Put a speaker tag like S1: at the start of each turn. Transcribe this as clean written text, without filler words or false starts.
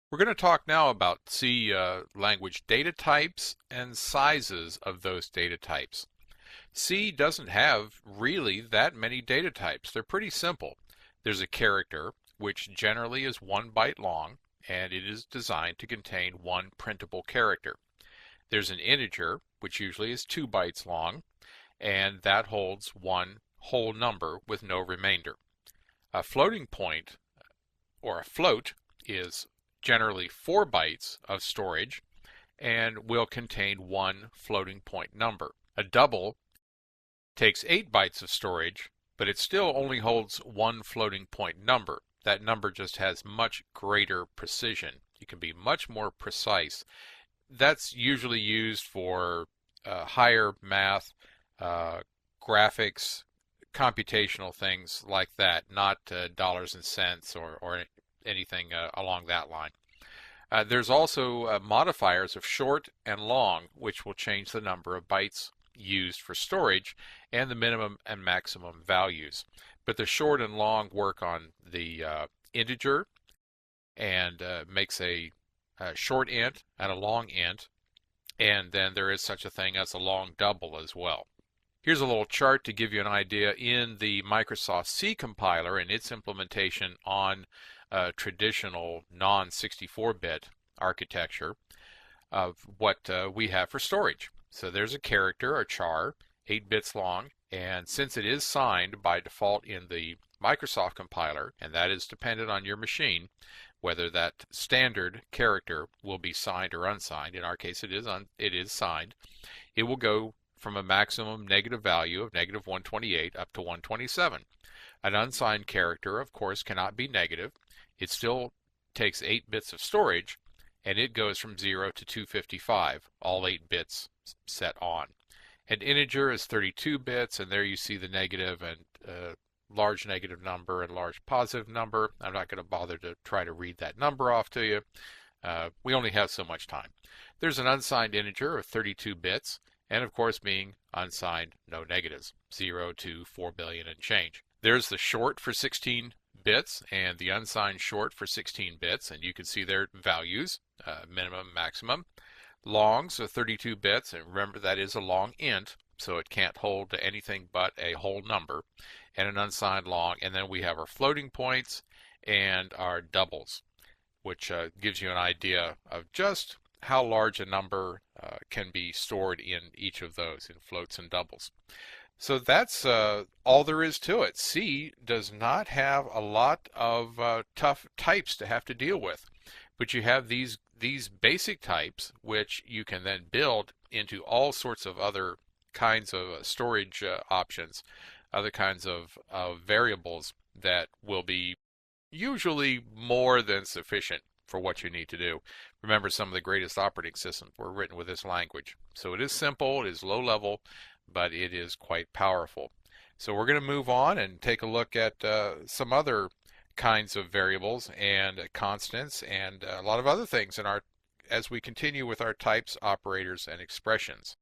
S1: We're going to talk now about C language data types and sizes of those data types. C doesn't have really that many data types. They're pretty simple. There's a character, which generally is 1 byte long, and it is designed to contain one printable character. There's an integer, which usually is 2 bytes long, and that holds one whole number with no remainder. A floating point, or a float, is generally 4 bytes of storage and will contain one floating point number. A double takes 8 bytes of storage, but it still only holds one floating point number. That number just has much greater precision. You can be much more precise. That's usually used for higher math, graphics, computational things like that, not dollars and cents or anything along that line. There's also modifiers of short and long, which will change the number of bytes used for storage and the minimum and maximum values. But the short and long work on the integer and makes a short int and a long int, and then there is such a thing as a long double as well. Here's a little chart to give you an idea in the Microsoft C compiler and its implementation on traditional non-64-bit architecture of what we have for storage. So there's a character, a char, 8 bits long, and since it is signed by default in the Microsoft compiler, and that is dependent on your machine, whether that standard character will be signed or unsigned. In our case, it is signed. It will go from a maximum negative value of -128 up to 127. An unsigned character, of course, cannot be negative. It still takes 8 bits of storage, and it goes from 0 to 255, all 8 bits set on. An integer is 32 bits, and there you see the negative and large negative number and large positive number. I'm not going to bother to try to read that number off to you. We only have so much time. There's an unsigned integer of 32 bits, and of course, being unsigned, no negatives, 0 to 4 billion and change. There's the short for 16 bits and the unsigned short for 16 bits, and you can see their values, minimum, maximum. Longs are 32 bits, and remember that is a long int, so it can't hold anything but a whole number, and an unsigned long. And then we have our floating points and our doubles, which gives you an idea of just how large a number can be stored in each of those, in floats and doubles. So that's all there is to it. C does not have a lot of tough types to have to deal with, but you have these basic types which you can then build into all sorts of other kinds of storage options, other kinds of variables that will be usually more than sufficient for what you need to do. Remember, some of the greatest operating systems were written with this language. So it is simple, it is low level, but it is quite powerful. So we're going to move on and take a look at some other kinds of variables and constants and a lot of other things in our as we continue with our types, operators, and expressions.